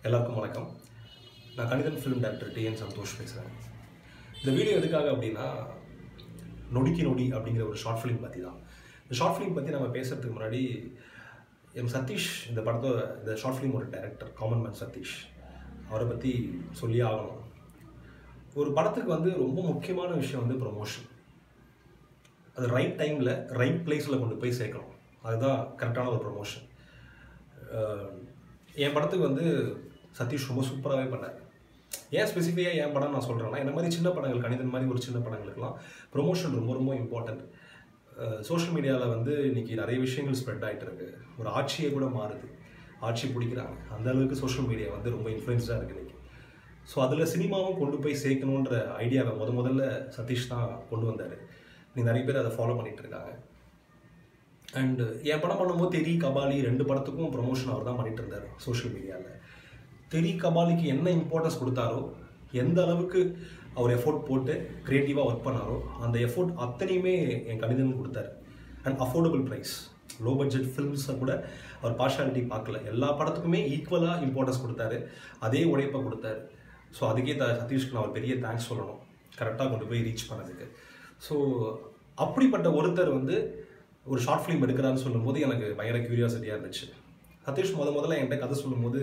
எல்லாருக்கும் வணக்கம். நான் கணிதன் ஃபிலிம் டைரக்டர் டிஎன் சந்தோஷ் பேசுகிறேன். இந்த வீடியோ எதுக்காக அப்படின்னா, நொடிக்கு நொடி அப்படிங்கிற ஒரு ஷார்ட் ஃபிலிம் பற்றி தான். இந்த ஷார்ட் ஃபிலிம் பற்றி நம்ம பேசுகிறதுக்கு முன்னாடி சதீஷ், இந்த ஷார்ட் ஃபிலிமோட டைரக்டர் காமன் மேன் சதீஷ், அவரை பற்றி சொல்லியே ஆகணும். ஒரு படத்துக்கு ரொம்ப முக்கியமான விஷயம் ப்ரொமோஷன். அது ரைட் டைமில் ரைட் பிளேஸில் கொண்டு போய் சேர்க்கணும். அதுதான் கரெக்டான ஒரு ப்ரொமோஷன். என் படத்துக்கு சதீஷ் ரொம்ப சூப்பராகவே பண்ணார். ஏன் ஸ்பெசிஃபிக்காக என் படம் நான் சொல்கிறேன்னா, இந்த மாதிரி சின்ன படங்கள், கணிதன் மாதிரி ஒரு சின்ன படங்களுக்கெல்லாம் ப்ரொமோஷன் ரொம்ப ரொம்ப இம்பார்ட்டண்ட். சோஷியல் மீடியாவில் இன்றைக்கி நிறைய விஷயங்கள் ஸ்ப்ரெட் ஆகிட்டு இருக்கு. ஒரு ஆட்சியை கூட மாறுது, ஆட்சி பிடிக்கிறாங்க. அந்த அளவுக்கு சோஷியல் மீடியா ரொம்ப இன்ஃப்ளூயன்ஸாக இருக்குது இன்றைக்கி. ஸோ அதில் சினிமாவும் கொண்டு போய் சேர்க்கணுன்ற ஐடியாவை முதல்ல சதீஷ் தான் கொண்டு வந்தார். நிறைய பேர் அதை ஃபாலோ பண்ணிகிட்டு இருக்காங்க. அண்டு என் படம் பண்ணும்போது தெரி, கபாலி 2 படத்துக்கும் ப்ரொமோஷன் அவர் தான் பண்ணிகிட்டு இருந்தார் சோஷியல் மீடியாவில். தெரி, கபாலிக்கு என்ன இம்பார்ட்டன்ஸ் கொடுத்தாரோ, எந்த அளவுக்கு அவர் எஃபோர்ட் போட்டு க்ரியேட்டிவாக ஒர்க் பண்ணாரோ, அந்த எஃபோர்ட் அத்தனையுமே என் கணிதன் கொடுத்தாரு. And affordable price. Low budget ஃபிலிம்ஸை கூட அவர் பார்ஷாலிட்டி பார்க்கல. எல்லா படத்துக்குமே ஈக்குவலாக இம்பார்ட்டன்ஸ் கொடுத்தாரு, அதே உழைப்பை கொடுத்தாரு. ஸோ அதுக்கே சதீஷ்க்கு நான் ஒரு பெரிய தேங்க்ஸ் சொல்லணும், கரெக்டாக கொண்டு போய் ரீச் பண்ணதுக்கு. ஸோ அப்படிப்பட்ட ஒருத்தர் ஒரு ஷார்ட் ஃபிலிம் எடுக்கிறான்னு சொல்லும்போது எனக்கு பயங்கர க்யூரியாசிட்டியாக இருந்துச்சு. சதீஷ் முதல்ல என்கிட்ட கதை சொல்லும்போது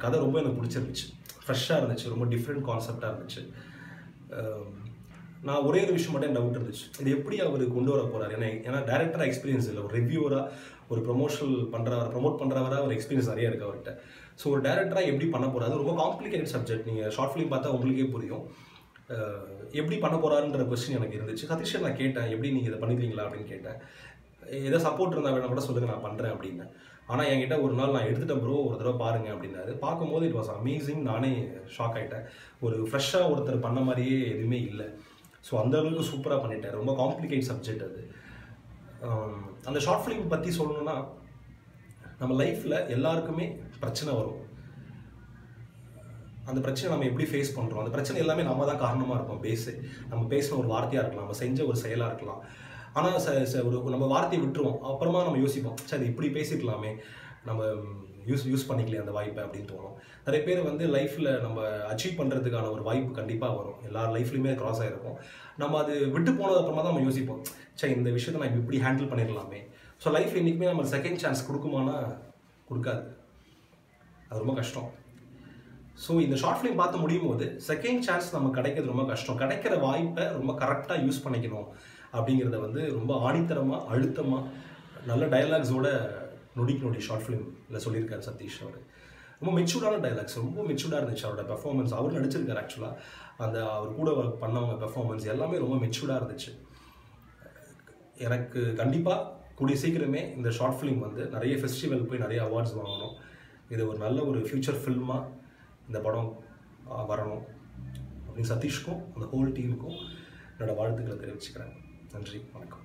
கதை ரொம்ப எனக்கு பிடிச்சிருந்துச்சு. ஃப்ரெஷ்ஷாக இருந்துச்சு, ரொம்ப டிஃப்ரெண்ட் கான்செப்டாக இருந்துச்சு. நான் ஒரே ஒரு விஷயம் மட்டும் டவுட் இருந்துச்சு, இது எப்படி அவர் கொண்டு வர போகிறார். ஏன்னா டேரக்டராக எக்ஸ்பீரியன்ஸ் இல்லை, ஒரு ரிவ்யூவராக, ஒரு ப்ரொமோட் பண்ணுறவராக ஒரு எக்ஸ்பீரியன்ஸ் நிறைய இருக்குது அவர்கிட்ட. ஸோ ஒரு டேரக்டராக எப்படி பண்ண போகிறாரு, ரொம்ப காம்ப்ளிகேட்டட் சப்ஜெக்ட். நீங்கள் ஷார்ட் ஃபிலிம் பார்த்தா உங்களுக்கே புரியும். எப்படி பண்ண போகிறாருன்ற கொஸ்டின் எனக்கு இருந்துச்சு. சதீஷை நான் கேட்டேன், எப்படி நீங்கள் இதை பண்ணிக்கிறீங்களா அப்படின்னு கேட்டேன். ஏதோ சப்போர்ட் இருந்தால் வேணா கூட சொல்லுங்கள், நான் பண்ணுறேன் அப்படின்னு. ஆனால் என்கிட்ட ஒரு நாள் நான் எடுத்துட்டேன் ப்ரோ, ஒரு தடவை பாருங்க அப்படின்னாரு. பார்க்கும்போது இட் வாஸ் அமேசிங். நானே ஷாக் ஆகிட்டேன். ஒரு ஃப்ரெஷ்ஷாக ஒருத்தர் பண்ண மாதிரியே எதுவுமே இல்லை. ஸோ அந்த அளவுக்கு சூப்பராக பண்ணிட்டார். ரொம்ப காம்ப்ளிகேட் சப்ஜெக்ட் அது. அந்த ஷார்ட் ஃபிலிம் பற்றி சொல்லணும்னா, நம்ம லைஃப்பில் எல்லாருக்குமே பிரச்சனை வரும். அந்த பிரச்சனை நம்ம எப்படி ஃபேஸ் பண்ணுறோம், அந்த பிரச்சனை எல்லாமே நம்ம தான் காரணமாக இருப்போம். நம்ம பேசின ஒரு வார்த்தையாக இருக்கலாம், நம்ம செஞ்ச ஒரு செயலாக இருக்கலாம். ஆனால் நம்ம வார்த்தையை விட்டுருவோம். அப்புறமா நம்ம யோசிப்போம், சரி இப்படி பேசிக்கலாமே, நம்ம யூஸ் பண்ணிக்கலையே அந்த வாய்ப்பை அப்படின்னு தோணும். நிறைய பேர் லைஃப்பில் நம்ம அச்சீவ் பண்ணுறதுக்கான ஒரு வாய்ப்பு கண்டிப்பாக வரும். எல்லார் லைஃப்லையுமே க்ராஸ் ஆகிருக்கும். நம்ம அது விட்டு போனது அப்புறமா தான் நம்ம யோசிப்போம், சரி இந்த விஷயத்தை நான் இப்படி ஹேண்டில் பண்ணிடலாமே. ஸோ லைஃப் என்றைக்குமே நம்ம செகண்ட் சான்ஸ் கொடுக்குமானா கொடுக்காது. அது ரொம்ப கஷ்டம். ஸோ இந்த ஷார்ட் ஃபிலிம் பார்த்து முடியும் போது செகண்ட் சான்ஸ் நமக்கு கிடைக்கிறது ரொம்ப கஷ்டம். கிடைக்கிற வாய்ப்பை ரொம்ப கரெக்டாக யூஸ் பண்ணிக்கணும் அப்படிங்கிறத ரொம்ப ஆணித்தரமாக, அழுத்தமாக, நல்ல டயலாக்ஸோட நொடிக்கு நொடி ஷார்ட் ஃபிலிமில் சொல்லியிருக்காரு சதீஷ். அவர் ரொம்ப மெச்சூர்டான டைலாக்ஸ், ரொம்ப மெச்சூர்டாக இருந்துச்சு. அவரோட பெர்ஃபார்மன்ஸ், அவர் நடிச்சிருக்காரு ஆக்சுவலாக. அவர் கூட பண்ணவங்க பெர்ஃபார்மன்ஸ் எல்லாமே ரொம்ப மெச்சூர்டாக இருந்துச்சு. எனக்கு கண்டிப்பாக கூடிய சீக்கிரமே இந்த ஷார்ட் ஃபிலிம் நிறைய ஃபெஸ்டிவல் போய் நிறைய அவார்ட்ஸ் வாங்கணும். இது ஒரு நல்ல ஒரு ஃபியூச்சர் ஃபில்மாக இந்த படம் வரணும் அப்படின்னு சதீஷ்க்கும் அந்த ஹோல் டீமுக்கும் என்னோடய வாழ்த்துக்களை தெரிவிச்சுக்கிறேன். நன்றி, வணக்கம்.